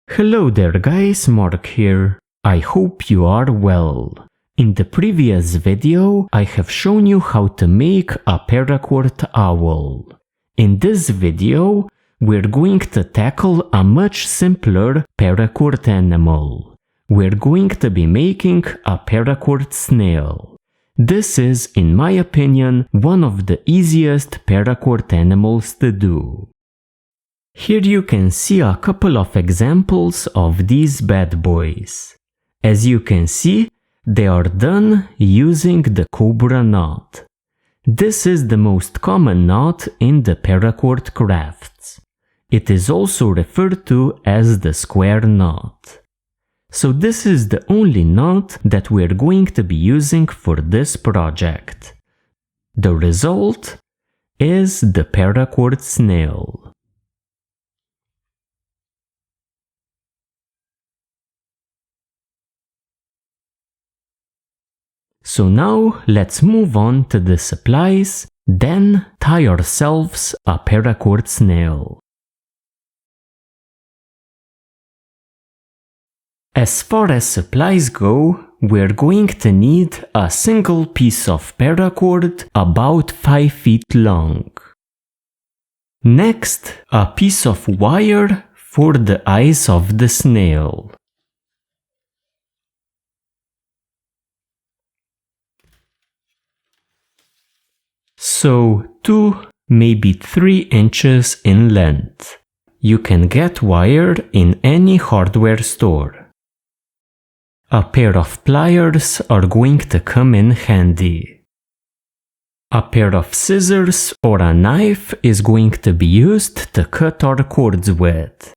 Hello there guys, Mark here. I hope you are well. In the previous video, I have shown you how to make a paracord owl. In this video, we're going to tackle a much simpler paracord animal. We're going to be making a paracord snail. This is, in my opinion, one of the easiest paracord animals to do. Here you can see a couple of examples of these bad boys. As you can see, they are done using the cobra knot. This is the most common knot in the paracord crafts. It is also referred to as the square knot. So this is the only knot that we are going to be using for this project. The result is the paracord snail. So now let's move on to the supplies, then tie ourselves a paracord snail. As far as supplies go, we're going to need a single piece of paracord about 5 feet long. Next, a piece of wire for the eyes of the snail. So 2, maybe 3 inches in length. You can get wire in any hardware store. A pair of pliers are going to come in handy. A pair of scissors or a knife is going to be used to cut our cords with.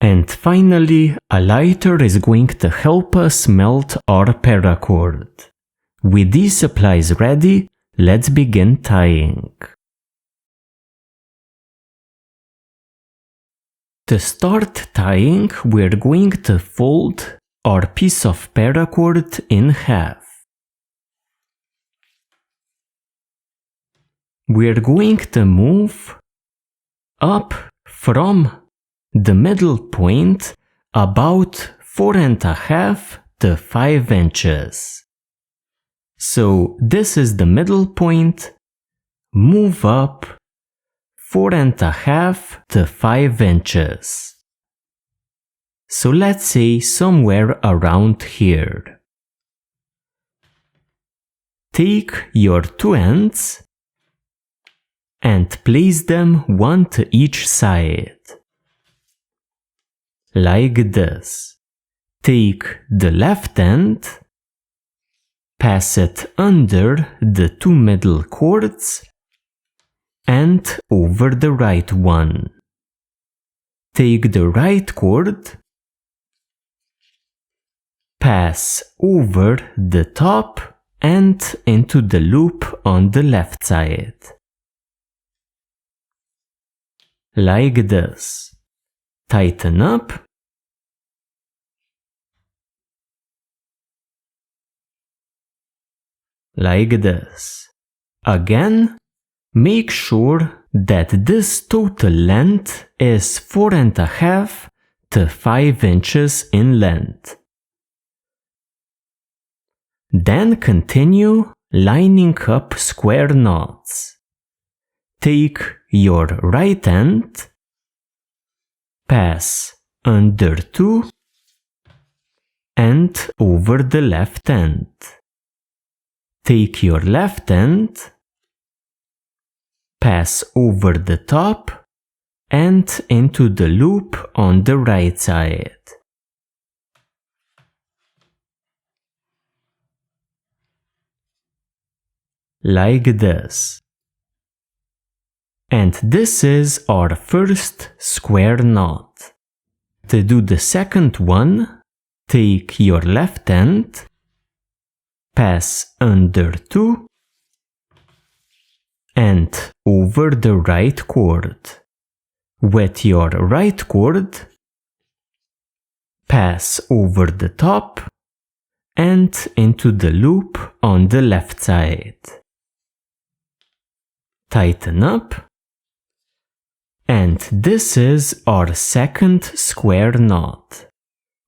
And finally, a lighter is going to help us melt our paracord. With these supplies ready, let's begin tying. To start tying, we're going to fold our piece of paracord in half. We're going to move up from the middle point about 4.5 to 5 inches. So this is the middle point, move up 4.5 to 5 inches. So let's say somewhere around here. Take your 2 ends and place them one to each side. Like this. Take the left end, pass it under the 2 middle cords and over the right one. Take the right cord, pass over the top and into the loop on the left side. Like this. Tighten up. Like this. Again, make sure that this total length is 4.5 to 5 inches in length. Then continue lining up square knots. Take your right end, pass under 2 and over the left end. Take your left end, pass over the top and into the loop on the right side. Like this. And this is our first square knot. To do the second one, take your left end, pass under 2 and over the right cord. With your right cord, pass over the top and into the loop on the left side. Tighten up, And this is our second square knot.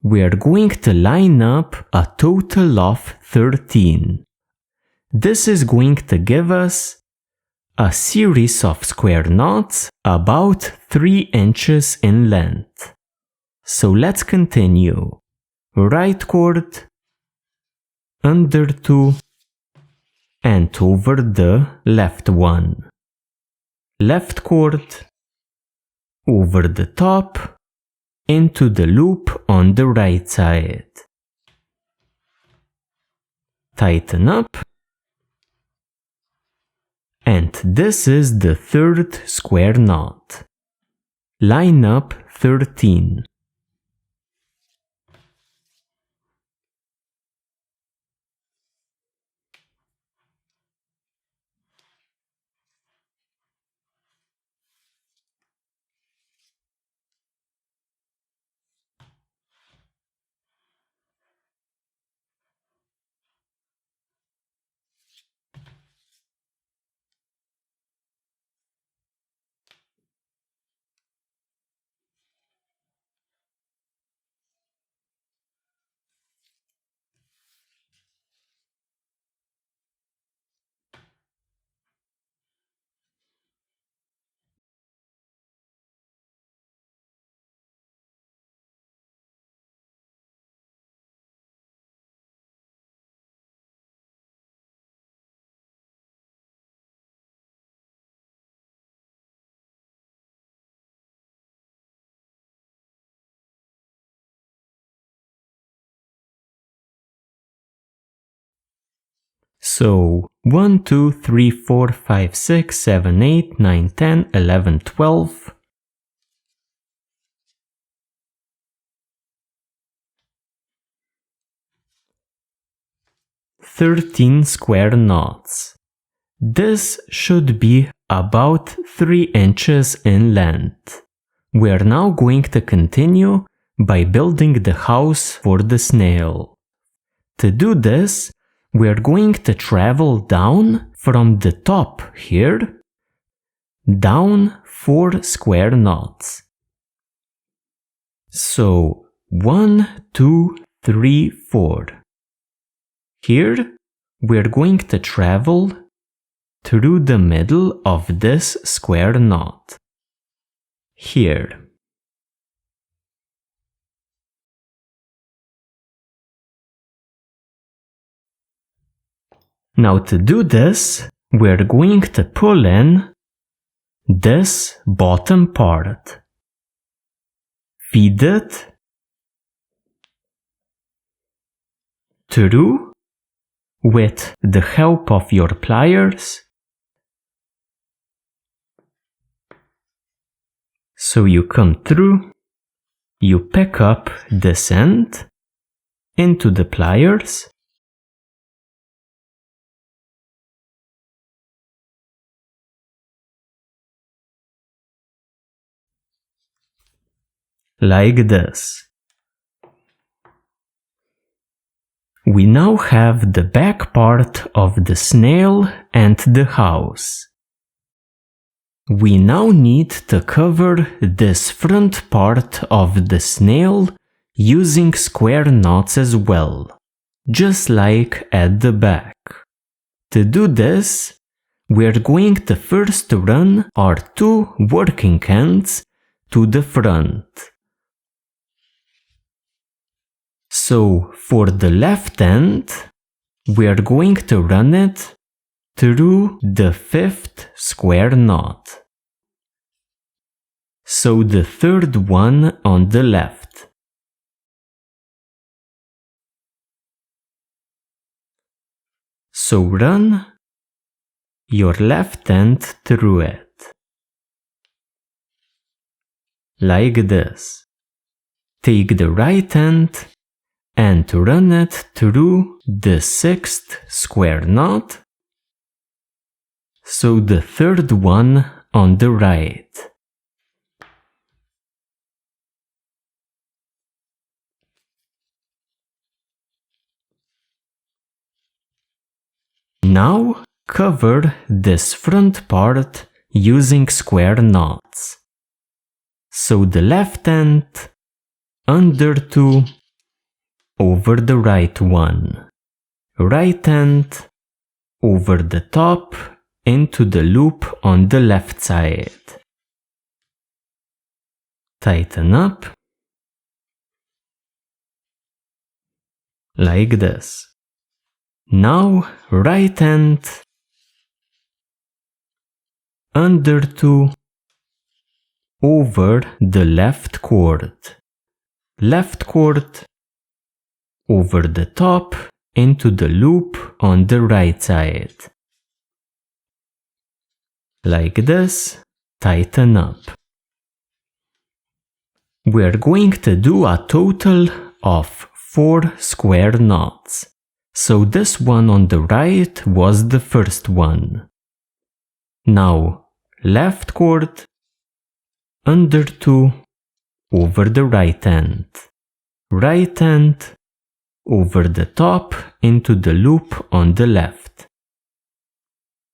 We are going to line up a total of 13. This is going to give us a series of square knots about 3 inches in length. So let's continue. Right cord, under 2, and over the left one. Left cord, over the top, into the loop on the right side. Tighten up. And this is the third square knot. Line up 13. So 1, 2, 3, 4, 5, 6, 7, 8, 9, 10, 11, 12. 13 square knots. This should be about 3 inches in length. We are now going to continue by building the house for the snail. To do this, we are going to travel down from the top here, down 4 square knots. So 1, 2, 3, 4. Here, we are going to travel through the middle of this square knot. Here. Now to do this, we're going to pull in this bottom part. Feed it through with the help of your pliers. So you come through, you pick up this end into the pliers. Like this. We now have the back part of the snail and the house. We now need to cover this front part of the snail using square knots as well, just like at the back. To do this, we are going to first run our 2 working ends to the front. So for the left end, we are going to run it through the 5th square knot. So the 3rd one on the left. So run your left end through it. Like this. Take the right end and run it through the 6th square knot, so the 3rd one on the right. Now cover this front part using square knots. So the left end under 2 over the right one. Right end over the top into the loop on the left side. Tighten up. Like this. Now right end under 2 over the left cord. Left cord over the top into the loop on the right side. Like this, tighten up. We're going to do a total of 4 square knots. So this one on the right was the first one. Now, left cord under 2 over the right end. Right end over the top into the loop on the left.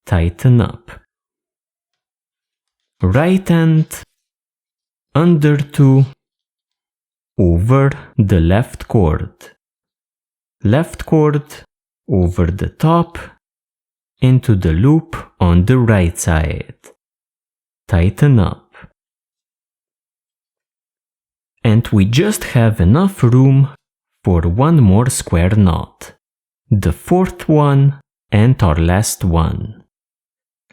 Tighten up. Right end under 2 over the left cord. Left cord over the top into the loop on the right side. Tighten up. And we just have enough room for one more square knot. The fourth one and our last one.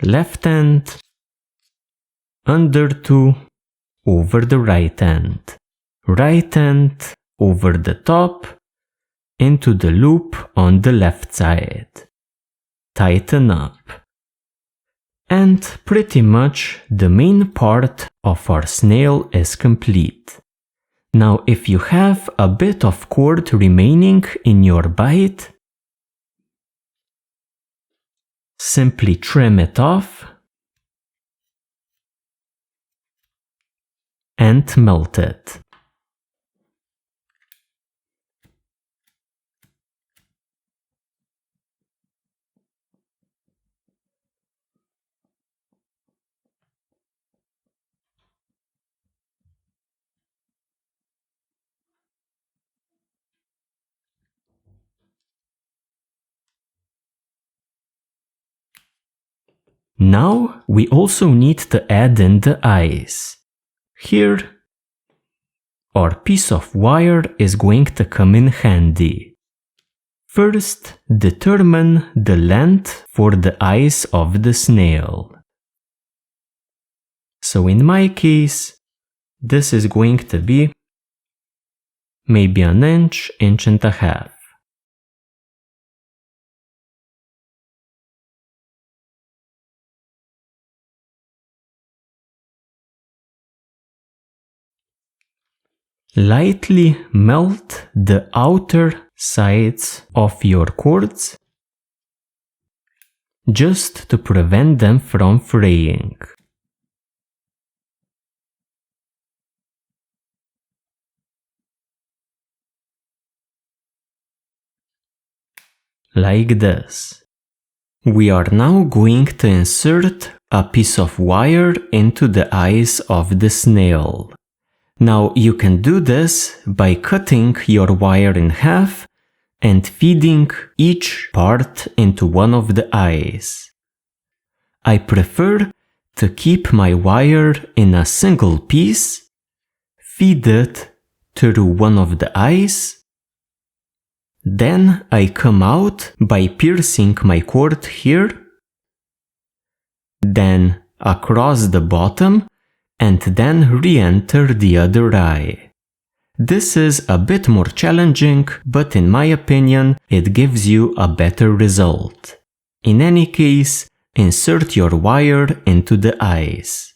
Left end under 2 over the right end. Right end over the top into the loop on the left side. Tighten up. And pretty much the main part of our snail is complete. Now if you have a bit of cord remaining in your bite, simply trim it off and melt it. Now we also need to add in the eyes. Here, our piece of wire is going to come in handy. First, determine the length for the eyes of the snail. So in my case, this is going to be maybe an inch, inch and a half. Lightly melt the outer sides of your cords just to prevent them from fraying. Like this. We are now going to insert a piece of wire into the eyes of the snail. Now you can do this by cutting your wire in half and feeding each part into one of the eyes. I prefer to keep my wire in a single piece, feed it through one of the eyes, then I come out by piercing my cord here, then across the bottom, and then re-enter the other eye. This is a bit more challenging, but in my opinion, it gives you a better result. In any case, insert your wire into the eyes.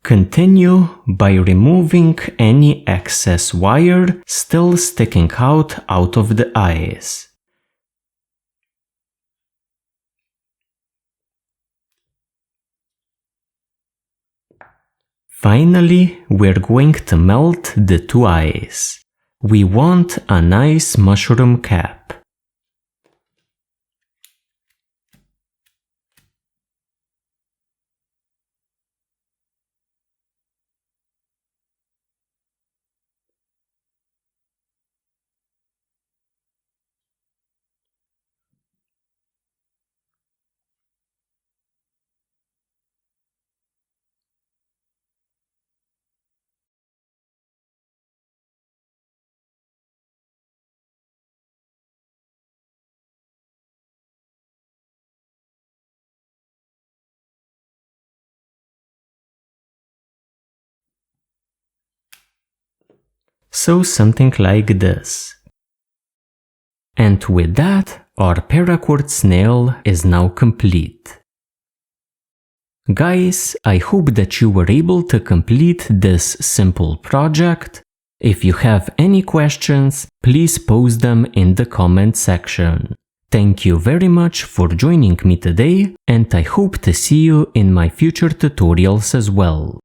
Continue by removing any excess wire still sticking out of the eyes. Finally, we're going to melt the 2 eyes. We want a nice mushroom cap. So something like this. And with that, our paracord snail is now complete. Guys, I hope that you were able to complete this simple project. If you have any questions, please post them in the comment section. Thank you very much for joining me today, and I hope to see you in my future tutorials as well.